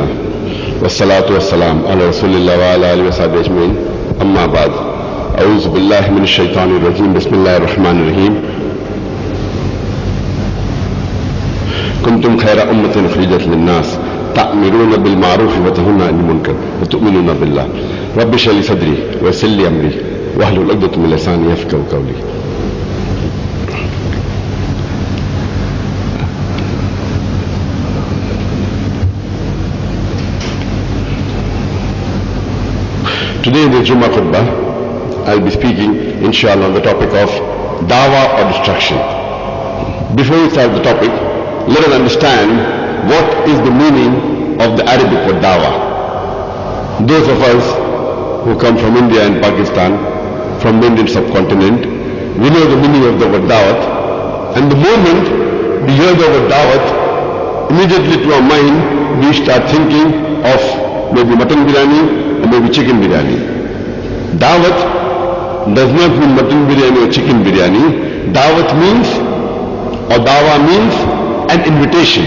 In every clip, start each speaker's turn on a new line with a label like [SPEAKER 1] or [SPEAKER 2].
[SPEAKER 1] Alhamdulillah. Wassalatu wassalam ala Rasulillah wa ala alihi wa sahbihi ajma'in. Amma ba'd. A'udhu billahi minash shaitanir rajim. Bismillahir rahmanir rahim. Kuntum khayra ummatin ukhrijat lin-nas ta'miruna bil ma'ruf wa tanhauna 'anil munkar wa tu'minuna billah. Rabbi shrah li sadri wa yassir li amri wahlul 'uqdatan min lisani yafqahu qawli. Today in the Jummah khutbah, I'll be speaking, inshallah, on the topic of dawah or destruction. Before we start the topic, let us understand what is the meaning of the Arabic word dawah. Those of us who come from India and Pakistan, from the Indian subcontinent, we know the meaning of the word dawat. And the moment we hear the word dawat, immediately to our mind, we start thinking of maybe mutton biryani, or maybe chicken biryani. Dawat does not mean mutton biryani or chicken biryani. Dawat means, or dawa means, an invitation.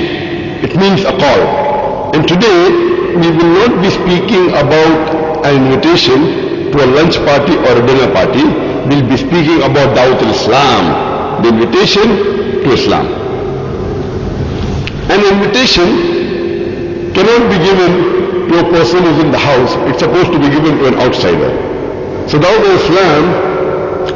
[SPEAKER 1] It means a call. And today, we will not be speaking about an invitation to a lunch party or a dinner party. We'll be speaking about Dawat al-Islam, the invitation to Islam. An invitation cannot be given to a person who's in the house. It's supposed to be given to an outsider. So Dawat al-Islam,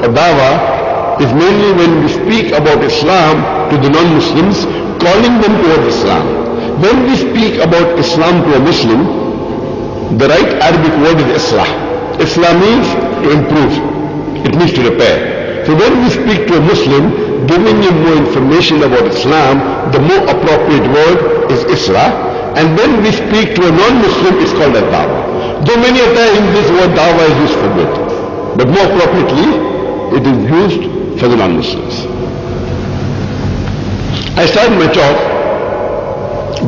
[SPEAKER 1] or Dawah, is mainly when we speak about Islam to the non-Muslims, calling them towards Islam. When we speak about Islam to a Muslim, the right Arabic word is Islah. Islah means to improve. It means to repair. So when we speak to a Muslim, giving him more information about Islam, the more appropriate word is Islah. And when we speak to a non-Muslim, it's called a dawah. Though many a time this word dawah is used for good, but more appropriately, it is used for the non-Muslims. I started my talk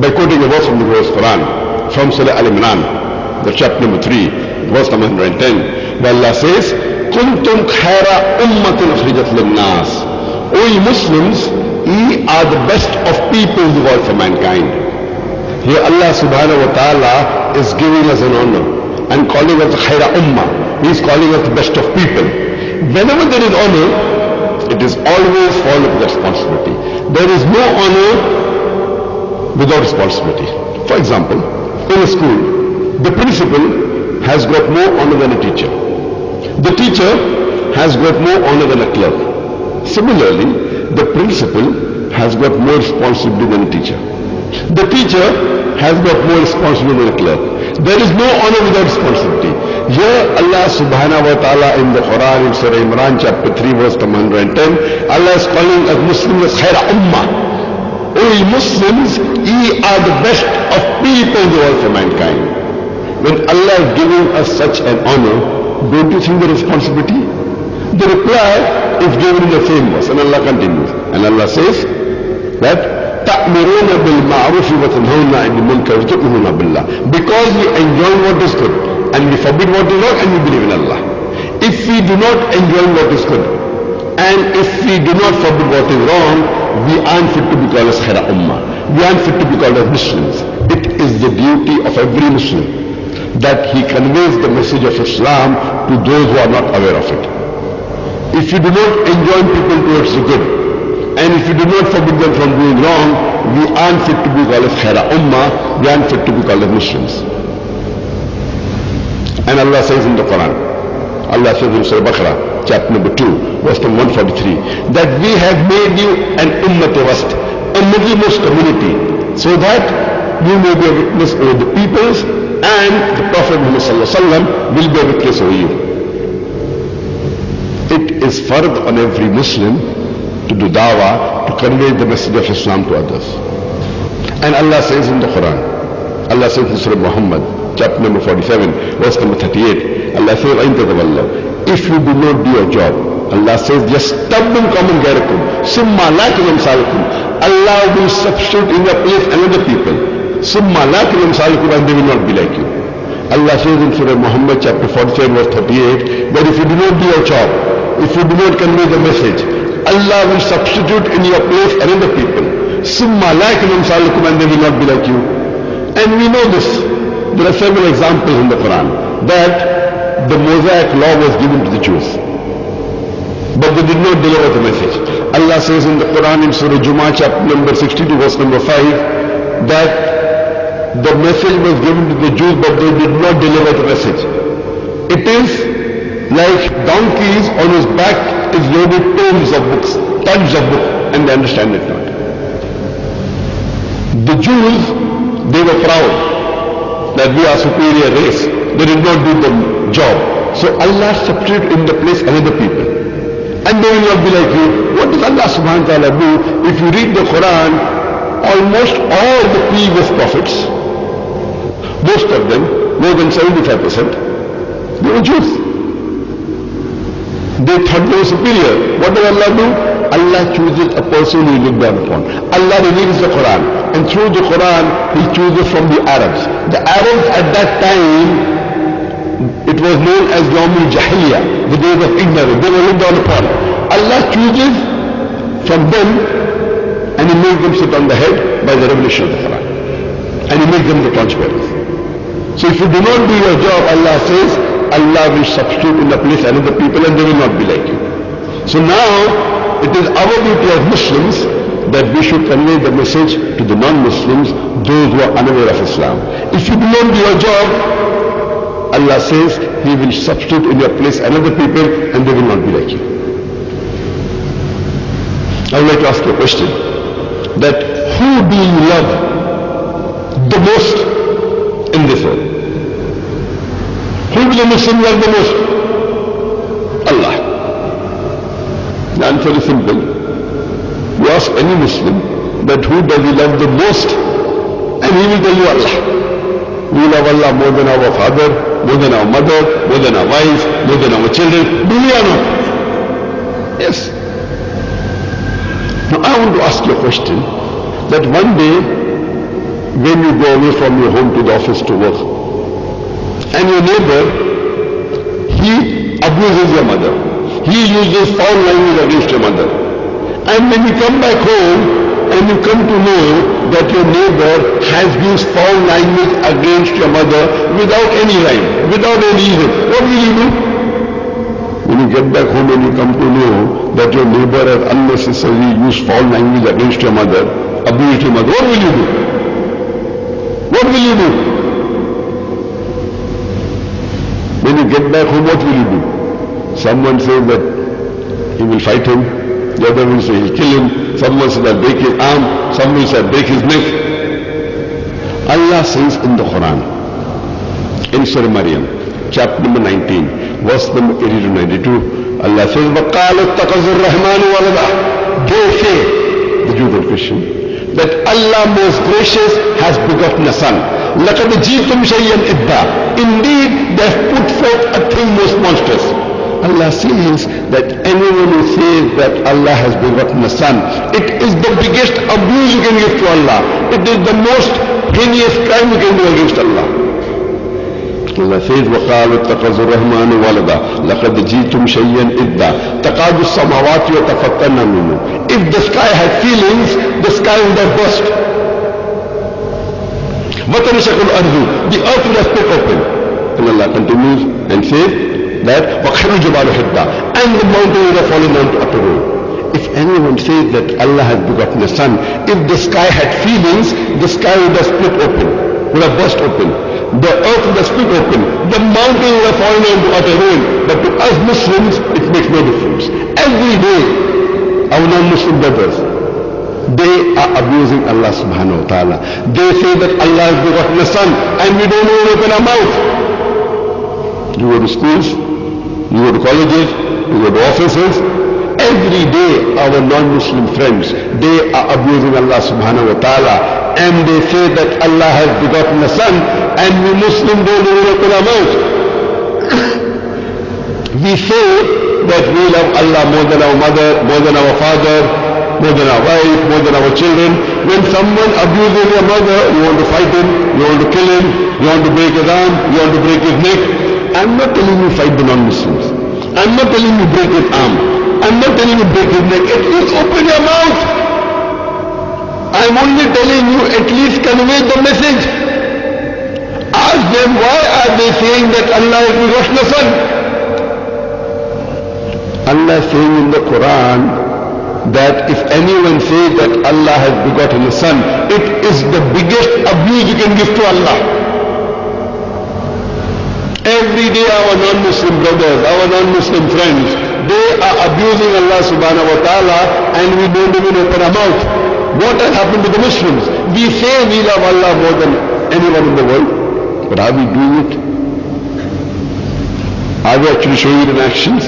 [SPEAKER 1] by quoting a verse from the Quran, from Surah Al-Imran, the chapter number 3, verse number 110, where Allah says, Kuntum khayra ummatin ukhrijat lin-nas. O ye Muslims, ye are the best of people in the world for mankind. Here Allah subhanahu wa ta'ala is giving us an honor and calling us khayra ummah. He is calling us the best of people. Whenever there is honor, it is always followed with responsibility. There is no honor without responsibility. For example, in a school, the principal has got more honor than a teacher. The teacher has got more honor than a clerk. Similarly, the principal has got more responsibility than a teacher. The teacher has got more responsibility than a clerk. There is no honor without responsibility. Here Allah subhanahu wa ta'ala in the Quran, in Surah Imran chapter 3 verse 110, Allah is calling us Muslims as khayra ummah. O ye Muslims, ye are the best of people in the world for mankind. When Allah is giving us such an honor, don't you think the responsibility? The reply is given in the same verse, and Allah continues. And Allah says that تَأْمِرُونَ بِالْمَعْرُوفِ وَتَنْهَوْنَ عَنِ الْمُنكَرِ وَتُؤْمِنُونَ بِاللَّهِ. Because we enjoy what is good and we forbid what is wrong and we believe in Allah. If we do not enjoy what is good and if we do not forbid what is wrong, we aren't fit to be called as khayra ummah. We aren't fit to be called as Muslims. It is the duty of every Muslim that he conveys the message of Islam to those who are not aware of it. If you do not enjoin people towards the good, and if you do not forbid them from doing wrong, we aren't fit to be called as khayra ummah, we aren't fit to be called as Muslims. And Allah says in the Quran, Allah says in Surah Baqarah, chapter number 2, verse number 143, that we have made you an ummat wast, a middlemost community, so that you may be a witness over the peoples and the Prophet Muhammad sallallahu alaihi wasallam will be a witness over you. It is fard on every Muslim to do dawah, to convey the message of Islam to others. And Allah says in the Quran, Allah says in Surah Muhammad, chapter number 47, verse number 38, Allah says, if you do not do your job, Allah says, يَسْتَبْدِلْ قَوْمًا غَيْرَكُمْ ثُمَّ لَا يَكُونُ أَمْثَالَكُمْ. Allah will substitute in your place another people. ثُمَّ لَا يَكُونُ أَمْثَالَكُمْ, and they will not be like you. Allah says in Surah Muhammad, chapter 47, verse 38, that if you do not do your job, if you do not convey the message, Allah will substitute in your place another people. ثُمَّ لَا يَكُونُ أَمْثَالَكُمْ, and they will not be like you. And we know this. There are several examples in the Quran that the Mosaic law was given to the Jews, but they did not deliver the message. Allah says in the Quran in Surah Jummah chapter number 62 verse number 5 that the message was given to the Jews but they did not deliver the message. It is like donkeys on whose back is loaded tons of books, and they understand it not. The Jews, they were proud that we are superior race. They did not do the job. So Allah substituted in the place another people. And they will not be like you. What does Allah subhanahu wa ta'ala do? If you read the Quran, almost all the previous prophets, most of them, more than 75%, they were Jews. They thought they were superior. What does Allah do? Allah chooses a person who looked down upon. Allah reveals the Quran. And through the Quran, He chooses from the Arabs. The Arabs at that time, it was known as Yawmul Jahiliyyah, the days of ignorance. They were looked down upon. Allah chooses from them and He makes them sit on the head by the revelation of the Quran. And He makes them the torchbearers. So if you do not do your job, Allah says, Allah will substitute in the place another people and they will not be like you. So now, it is our duty as Muslims that we should convey the message to the non-Muslims, those who are unaware of Islam. If you do not do your job, Allah says He will substitute in your place another people and they will not be like you. I would like to ask you a question, that who do you love the most in this world? Who do the Muslims love the most? Allah. The answer is simple. You ask any Muslim that who does he love the most, and he will tell you Allah. We love Allah more than our father, more than our mother, more than our wife, more than our children. Do we or not? Yes. Now I want to ask you a question, that one day when you go away from your home to the office to work, and your neighbor, he abuses your mother, he uses foul language against your mother, and when you come back home and you come to know that your neighbor has used foul language against your mother without any rhyme, without any reason, what will you do? When you get back home and you come to know that your neighbor has unnecessarily used foul language against your mother, abused your mother, what will you do? What will you do? When you get back home, what will you do? Someone says that he will fight him, the other will say he'll kill him, someone says I'll break his arm, someone says I'll break his neck. Allah says in the Quran, in Surah Maryam, chapter number 19, verse number 80 to 92, Allah says, وَقَالَ اتَّخَذَ الرَّحْمَنُ وَلَدًا. They say, the Jews and Christians, that Allah most gracious has begotten a son. لَقَدْ جِئْتُمْ شَيْئًا إِدًّا. Indeed, they have put forth a thing most monstrous. Allah says that anyone who says that Allah has begotten a son, it is the biggest abuse you can give to Allah. It is the most heinous crime you can do against Allah. Allah says, وَقَالُوا اتَّخَذَ الرَّحْمَنُ وَلَدًا لَقَدْ جِئْتُمْ شَيْئًا إِدًّا تَكَادُ السَّمَاوَاتُ يَتَفَطَّرْنَ مِنْهُ. If the sky had feelings, the sky would have burst. وَتَنْشَقُ الْأَرْضُ. The earth would have split open. And Allah continues and says that وَخَرُّ الْجِبَالُ حِدًّا. And the mountain would have fallen down to utter ruin. If anyone says that Allah has begotten a son, if the sky had feelings, the sky would have split open, would have burst open. The earth would have split open. The mountain would have fallen down to utter ruin. But to us Muslims, it makes no difference. Every day, our non-Muslim brothers, they are abusing Allah subhanahu wa ta'ala. They say that Allah has begotten a son, and we don't even open our mouth. You go to schools, you go to colleges, you go to offices. Every day our non-Muslim friends, they are abusing Allah subhanahu wa ta'ala, and they say that Allah has begotten a son, and we Muslims don't even open our mouth. We say that we love Allah more than our mother, more than our father, more than our wife, more than our children. When someone abuses your mother, you want to fight him, you want to kill him, you want to break his arm, you want to break his neck. I'm not telling you fight the non-Muslims. I'm not telling you break his arm. I'm not telling you break his neck. At least open your mouth. I'm only telling you at least convey the message Ask them, why are they saying that Allah has begotten a son? Allah is saying in the Quran that if anyone says that Allah has begotten a son, it is the biggest abuse you can give to Allah. Every day our non-Muslim brothers, our non-Muslim friends, they are abusing Allah subhanahu wa ta'ala and we don't even open our mouth. What has happened to the Muslims? We say we love Allah more than anyone in the world, but are we doing it? Are we actually showing it in actions?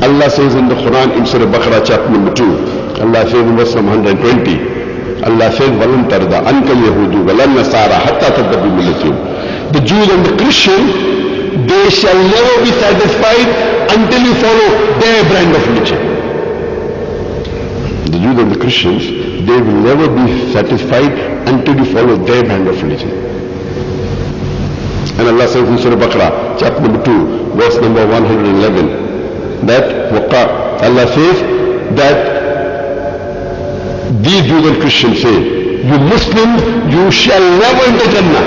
[SPEAKER 1] Allah says in the Quran in Surah Baqarah chapter number 2, Allah says in verse number 120, Allah says, وَلَنْ تَرْضَ عَنْكَ الْيَهُودُ وَلَنْ نَصَارَى حَتَّى تَتَّبِعَ مِلَّتَهُمْ. The Jews and the Christians, they shall never be satisfied until you follow their brand of religion. The Jews and the Christians, they will never be satisfied until you follow their brand of religion. And Allah says in Surah Baqarah, chapter number 2, verse number 111, that Allah says that these Jews and Christians say, you Muslims, you shall never enter Jannah.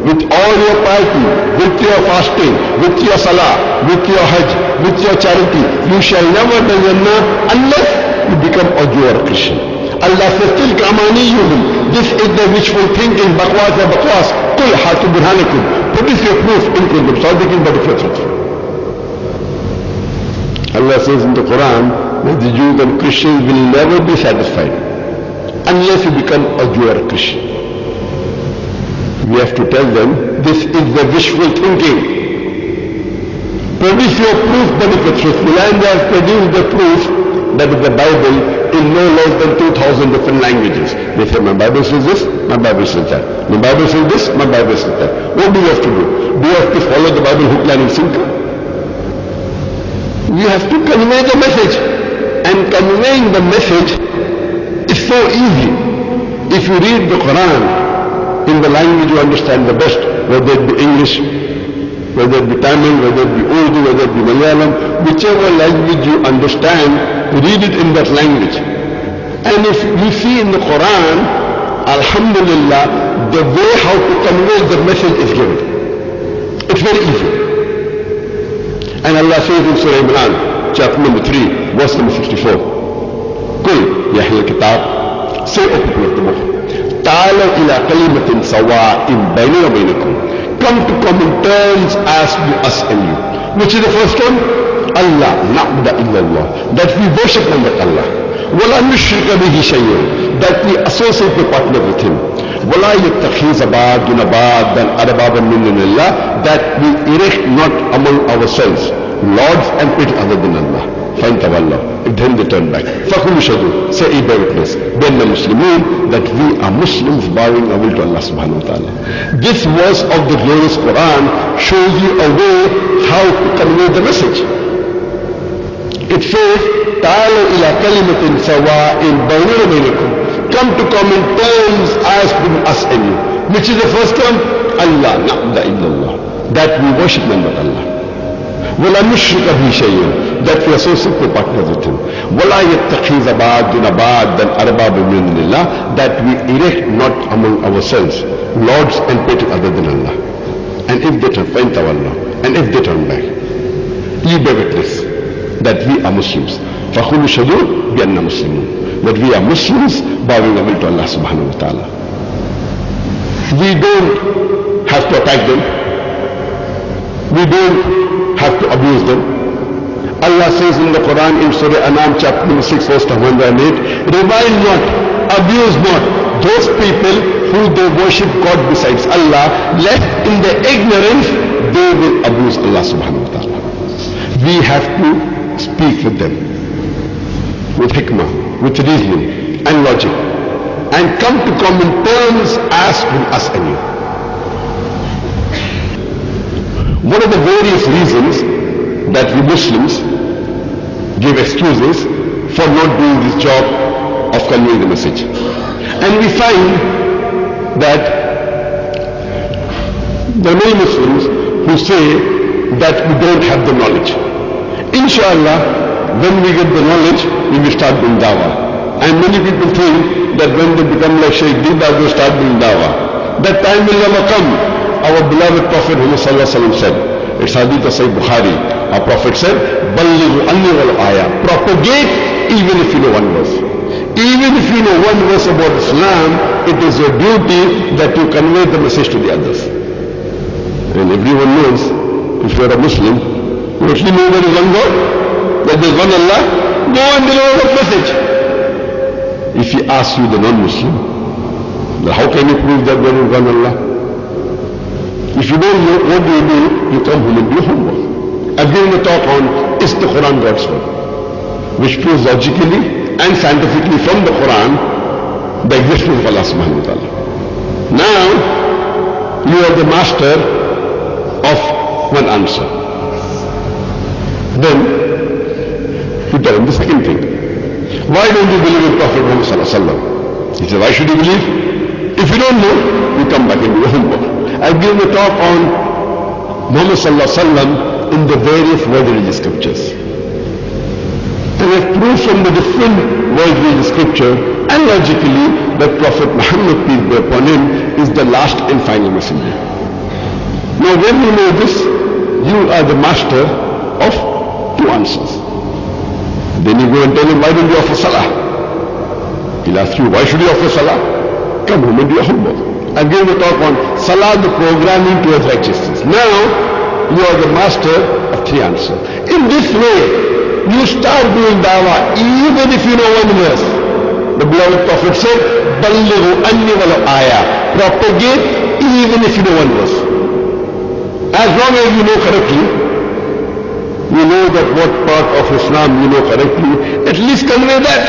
[SPEAKER 1] With all your piety, with your fasting, with your salah, with your hajj, with your charity, you shall never enter Jannah unless you become a Jew or a Christian. Allah says, tilka amaniyuhum. This is the wishful thinking, bakwas or bakwas. Qul hatu burhanakum. Produce your proof in kuntum sadiqin, but if you're truthful. Allah says in the Quran that the Jews and Christians will never be satisfied unless you become a Jew or a Christian. We have to tell them, this is the wishful thinking. Produce your proof, but if it's truthful. And they have produced the proof that is the Bible in no less than 2,000 different languages. They say, my Bible says this, my Bible says that. My Bible says this, my Bible says that. What do we have to do? Do we have to follow the Bible hook, line and sinker? We have to convey the message. And conveying the message is so easy. If you read the Quran in the language you understand the best, whether it be English, whether it be Tamil, whether it be Urdu, whether it be Malayalam, whichever language you understand, read it in that language. And if you see in the Quran, Alhamdulillah, the way how to convey the message is given. It's very easy. And Allah says in Surah Imran, chapter number 3, verse number 64, Qul ya ahlal kitab, say, O people of the book, ta'alaw ila kalimatin sawa'in baynana wa baynakum. Come to common terms as to us and you. Which is the first one? Allah na'budu illallah. That we worship none but Allah. Wala nushrika bihi shay'an. That we associate the partner with him. Wala yattakhiza ba'duna ba'dan arbaban min dunillah. That we erect not among ourselves lords and pit other than Allah. فَانْتَوَلَّوْا. Then they turn back. فَقُلُوا شَهِدُوا. Say, bear witness. Then the Muslimun, that we are Muslims bowing our will to Allah subhanahu wa ta'ala. This verse of the glorious Quran shows you a way how to convey the message. It says, تَعَالَوْا إِلَىٰ كَلِمَةٍ سَوَاءٍ بَيْنَنَا وَبَيْنَكُمْ. Come to common terms as between us and you. Which is the first term? Allah na'budu illallah. That we worship none but Allah. وَلَا نُشْرِكَ بِهِ شَيْئًا. That we associate the partners with him. وَلَا يَتَّخِذَ بَعْضُنَا بَعْضًا أَرْبَابًا مِنْ دُونِ اللَّهِ. That we erect not among ourselves lords and pit other than Allah. And if they turn, فَإِنْ and if they turn back, you bear witness that we are Muslims. فَخُلُوا شَهِدُوا بِأَنَّا مُسْلِمُونَ. That we are Muslims bowing our will to Allah subhanahu wa ta'ala. We don't have to attack them. We don't have to abuse them. Allah says in the Quran in Surah Anam chapter number 6 verse 108, revile not, abuse not those people who they worship God besides Allah, lest in their ignorance they will abuse Allah subhanahu wa ta'ala. We have to speak with them with hikmah, with reasoning and logic, and come to common terms as with us and you. One of the various reasons that we Muslims give excuses for not doing this job of conveying the message. And we find that there are many Muslims who say that we don't have the knowledge. Inshallah, when we get the knowledge, we will start doing dawah. And many people think that when they become like Shaykh Deedat, they start doing dawah. That time will never come. Our beloved Prophet Muhammad said, it's Hadith of Sahih Bukhari, our Prophet said, Ballighu anni wal aya. Propagate even if you know one verse. Even if you know one verse about Islam, it is your duty that you convey the message to the others. And everyone knows, if you are a Muslim, you actually know there is one God, that there is one Allah, go and deliver that message. If he asks you, the non-Muslim, then how can you prove that there is one Allah? If you don't know, what do? You come home and do homework. I'm giving a talk on, is the Quran God's word? Which proves logically and scientifically from the Quran the existence of Allah subhanahu wa ta'ala. Now, you are the master of one answer. Then, you tell him the second thing. Why don't you believe in Prophet Muhammad sallallahu alaihi wasallam? He says, why should you believe? If you don't know, you come back and do your homework. I've given a talk on Muhammad sallallahu alaihi wasallam in the various world religious scriptures. And I've proved from the different world religious scripture and logically that Prophet Muhammad, peace be upon him, is the last and final messenger. Now when you know this, you are the master of two answers. Then you go and tell him, why don't you offer salah? He'll ask you, why should you offer salah? Come home and do your homework. I've given a talk on salah, the programming towards righteousness. Now, you are the master of three answers. In this way, you start doing dawah even if you know one verse. The beloved Prophet said, Ballighu anni wal aya. Propagate even if you know one verse. As long as you know correctly, you know that what part of Islam you know correctly, at least convey that.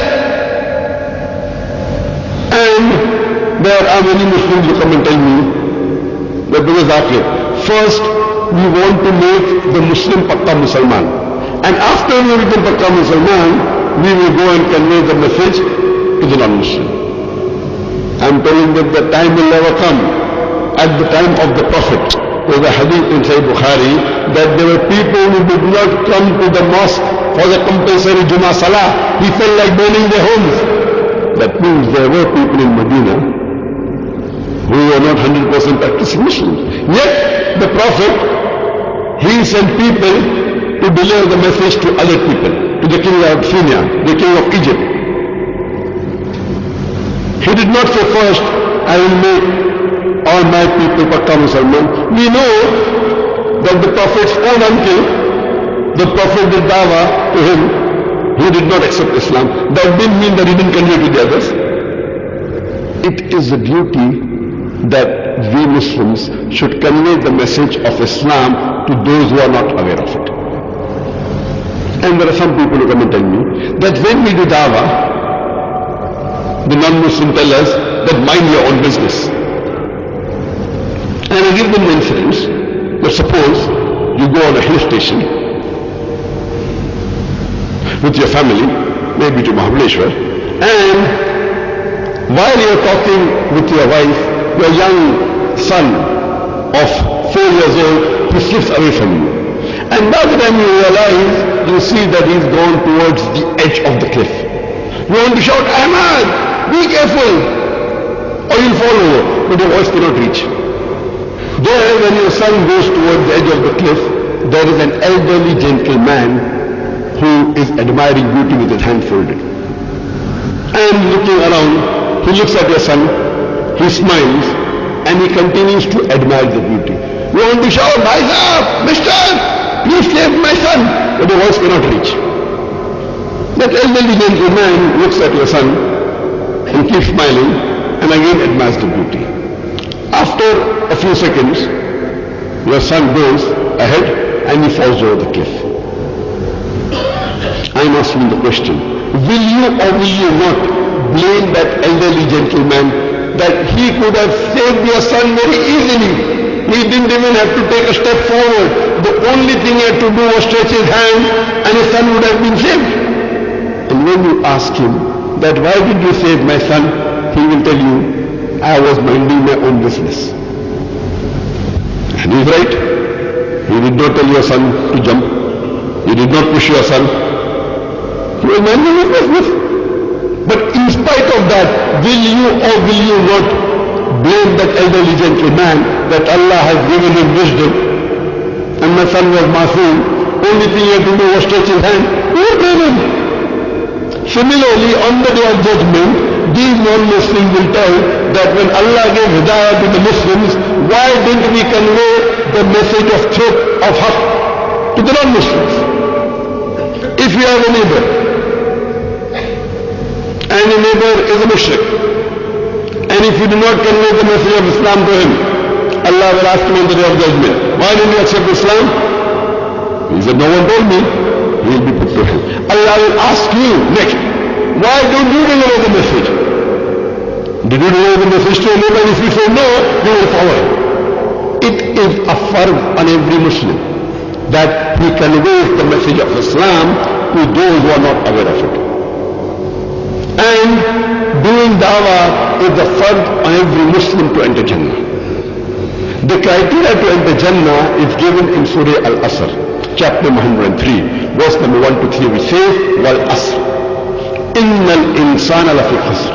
[SPEAKER 1] And there are many Muslims who come and tell me that Brother Zakir, first we want to make the Muslim Pakka Musalman. And after we become Pakka Musalman, we will go and convey the message to the non-Muslim. I'm telling that the time will never come. At the time of the Prophet, there was a hadith in Sahih Bukhari that there were people who did not come to the mosque for the compulsory Jummah Salah. He felt like burning their homes. That means there were people in Medina who were not 100% practicing Muslims. Yet the Prophet, he sent people to deliver the message to other people, to the king of Syria, the king of Egypt. He did not say first, I will make all my people Pakka Musalman. We know that the Prophet's own uncle, the Prophet did dawah to him, he did not accept Islam. That didn't mean that he didn't convey to the others. It is a duty that we Muslims should convey the message of Islam to those who are not aware of it. And there are some people who come and tell me that when we do dawah, the non-Muslim tell us that mind your own business. And I give them the incidents. But suppose you go on a hill station with your family, maybe to Mahabaleshwar, and while you are talking with your wife, your young son of 4 years old, he slips away from you. And by the time you realize, you see that he's gone towards the edge of the cliff. You want to shout, Ahmad, be careful, or you'll fall over, but your voice cannot reach. There, when your son goes towards the edge of the cliff, there is an elderly gentleman who is admiring beauty with his hand folded. And looking around, he looks at your son, he smiles, and he continues to admire the beauty. You want to shout, rise up, mister, please save my son, but the voice cannot reach. That elderly gentleman looks at your son and keeps smiling and again admires the beauty. After a few seconds, your son goes ahead and he falls over the cliff. I'm asking the question, will you or will you not blame that elderly gentleman that he could have saved your son very easily? He didn't even have to take a step forward. The only thing he had to do was stretch his hand and his son would have been saved. And when you ask him that why did you save my son, he will tell you, I was minding my own business. And he's right. He did not tell your son to jump. He did not push your son. He was minding his business. But in spite of that, will you or will you not blame that elderly gentleman that Allah has given him wisdom and my son was masoom. Only thing he had to do was stretch his hand. Who will blame him? Similarly, on the day of judgment, these non-Muslims will tell that when Allah gave hidayah to the Muslims, why didn't we convey the message of truth, of haqq, to the non-Muslims? If you have a neighbor, and a neighbor is a mushrik, and if you do not convey the message of Islam to him, Allah will ask him on the day of judgment, why didn't you accept Islam? He said, no one told me. He will be put to hell. Allah will ask you next, why don't you deliver the message? Did you deliver the message to him? And if you say no, you will follow him. It is a fard on every Muslim that he conveys the message of Islam to those who are not aware of it. And doing dawah is the fard on every Muslim to enter Jannah. The criteria to enter Jannah is given in Surah Al-Asr, chapter 103, verse number 1 to 3, which says, وَالْأَصْرِ إِنَّ الْإِنسَانَ لَفِي خَسْرٍ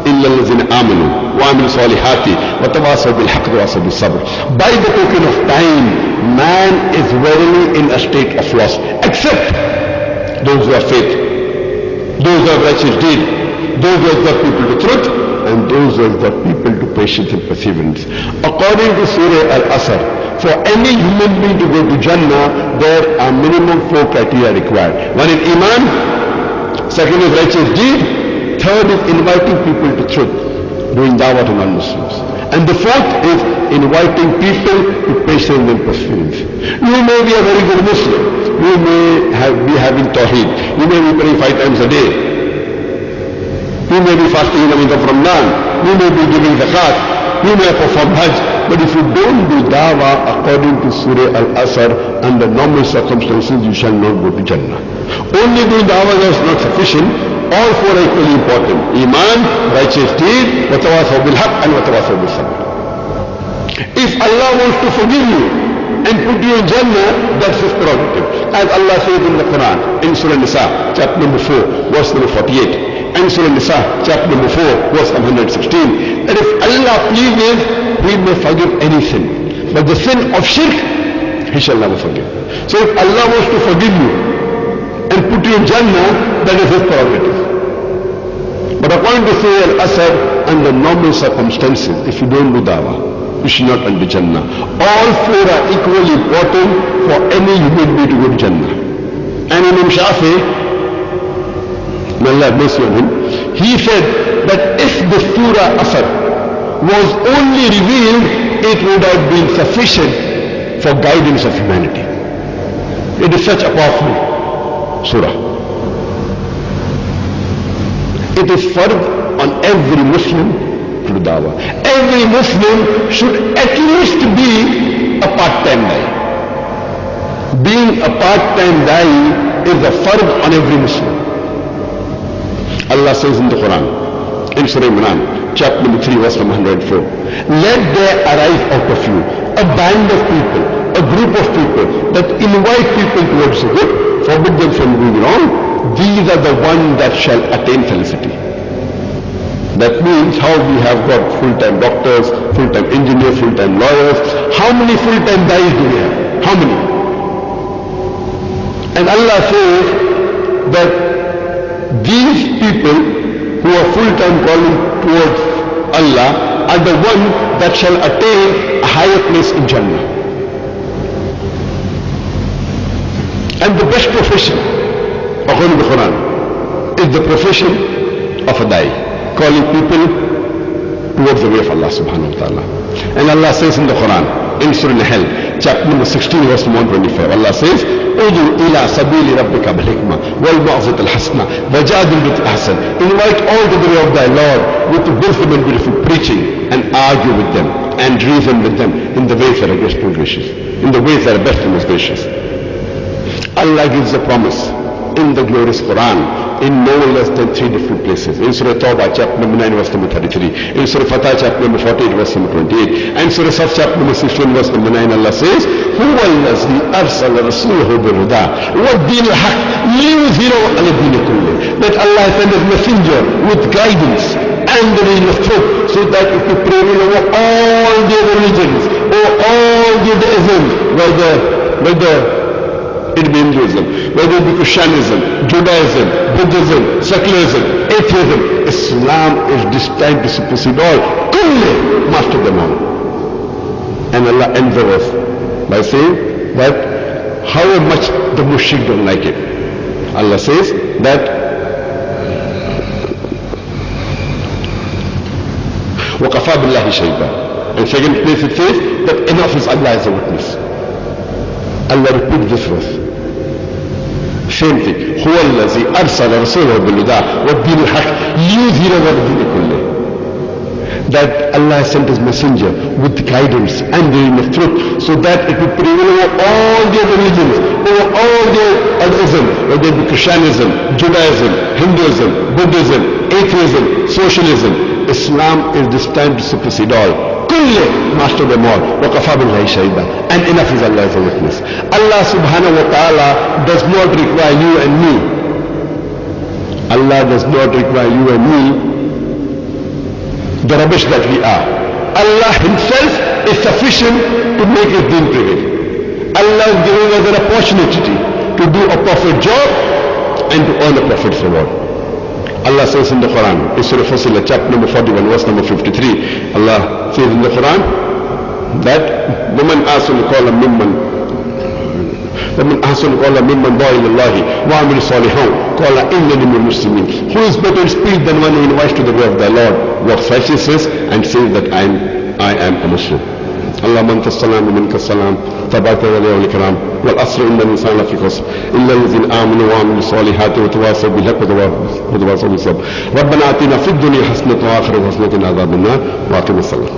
[SPEAKER 1] إِلَّا الَّذِينَ آمَنُوا وَعَمِلُوا الصَّالِحَاتِ وَتَوَاصَوْا بِالْحَقِّ وَتَوَاصَوْا بِالصَّبْرِ. By the token of time, man is verily in a state of loss, except those who have faith, those who have righteous deed, those who have got people to truth, and those who have got people to patience and perseverance. According to Surah Al-Asr, for any human being to go to Jannah, there are minimum 4 criteria required. One is Iman, second is righteous deed, third is inviting people to truth, doing dawah to non-Muslims. And the fourth is inviting people to patience and perseverance. You may be a very good Muslim, you may be having Tawheed, you may be praying 5 times a day, you may be fasting in the month of Ramadan, you may be giving zakat, you may perform Hajj, but if you don't do dawah according to Surah Al-Asr, under normal circumstances, you shall not go to Jannah. Only doing dawah is not sufficient. All 4 are equally important. Iman, righteous deed, وَتَوَاصَوْا بِالْحَقِّ and وَتَوَاصَوْا بِالصَّبْرِ. If Allah wants to forgive you and put you in Jannah, that's His prerogative. As Allah says in the Quran, in Surah Nisa, chapter number 4, verse number 48, and Surah Nisa, chapter number 4, verse number 116, that if Allah pleases, He may forgive any sin. But the sin of shirk, He shall never forgive. So if Allah wants to forgive you and put you in Jannah, that is His prerogative. But according to Surah Al-Asr, under normal circumstances, if you don't do dawah, you should not enter Jannah. All 4 are equally important for any human being to go to Jannah. And Imam Shafi, may Allah have mercy on him, he said that if the Surah Asr was only revealed, it would have been sufficient for guidance of humanity. It is such a powerful surah. It is fard on every Muslim to do dawah. Every Muslim should at least be a part-time da'i. Being a part-time da'i is a fard on every Muslim. Allah says in the Quran, in Surah Imran, chapter number 3, verse number 104, let there arise out of you a band of people, a group of people that invite people towards the good, forbid them from doing wrong. These are the ones that shall attain felicity. That means how we have got full-time doctors, full-time engineers, full-time lawyers. How many full-time guys do we have? How many? And Allah says that these people who are full-time calling towards Allah are the ones that shall attain a higher place in Jannah. And the best profession, according to the Quran, is the profession of a da'i, calling people towards the way of Allah subhanahu wa ta'ala. And Allah says in the Quran, in Surah Nahl, chapter number 16, verse 125, Allah says, Udu ila sabili rabbika bil-hikmah wal-ma'zat al-hasna wajadil bil-ahsan. Invite all to the way of thy Lord with wisdom and beautiful preaching, and argue with them and reason with them in the ways that are best and gracious, in the ways that are best and most gracious. Allah gives a promise in the glorious Quran in no less than 3 different places. In Surah Tawbah, chapter number 9, verse number 33. In Surah Fatah, chapter number 48, verse number 28. And Surah Saf, chapter number 16, verse number 9, Allah says, هُوَ الَّذِي أَرْسَلَ رَسُولَهُ بِالْهُدَىٰ وَالدِّينِ الْحَقِّ لِيُظْهِرَهُ عَلَى الدِّينِ كُلِّهِ. That Allah sent His messenger with guidance and the religion of truth, so that it will prevail over all the religions, or all the deism, whether it be Hinduism, whether it be Christianism, Judaism, Buddhism, secularism, atheism. Islam is destined to supersede all. Kulli, master them all. And Allah ends the verse by saying that however much the mushrik don't like it, Allah says that وَقَفَى بِاللَّهِ شَهِيدًا. In second place it says that enough is Allah as a witness. Allah repeats this verse. Same thing. هو الذي أرسل رسوله بالهدى والدين الحق ليظهره على الدين كله. That Allah has sent His messenger with guidance and the religion of truth, so that it will prevail over all their religions, over all their ism, whether it be Christianism, Judaism, Hinduism, Buddhism, atheism, socialism. Islam is destined to supersede all. Kulli, master them all. وَقَفَى بِاللَّهِ شَهِيدًا. And enough is Allah as a witness. Allah subhanahu wa ta'ala does not require you and me. Allah does not require you and me the rubbish that we are. Allah Himself is sufficient to make His deen prevail. Allah is giving us an opportunity to do a perfect job and to earn a perfect reward. Allah says in the Quran, in Surah Fussilat, chapter number 41, verse number 53, Allah says in the Quran that وَمَنْ أَحْسَنُ قَوْلًا مِمَّنْ دَعَا إِلَى اللَّهِ وَعَمِلَ صَالِحًا قَالَ إِنَّنِي مِنَ الْمُسْلِمِينَ. Who is better in speech than one who invites to the way of thy Lord, works righteousness, and says that I am a Muslim. اللهم انت السلام ومنك السلام تبارك وتعالى والكرام والاصل ان الانسان لفي خسر الا الذين امنوا وعملوا الصالحات وتواصوا بالحق وتواصوا بالصبر. ربنا اتنا في الدنيا حسنه وفي الاخره حسنه وقنا عذاب النار واقم الصلاه.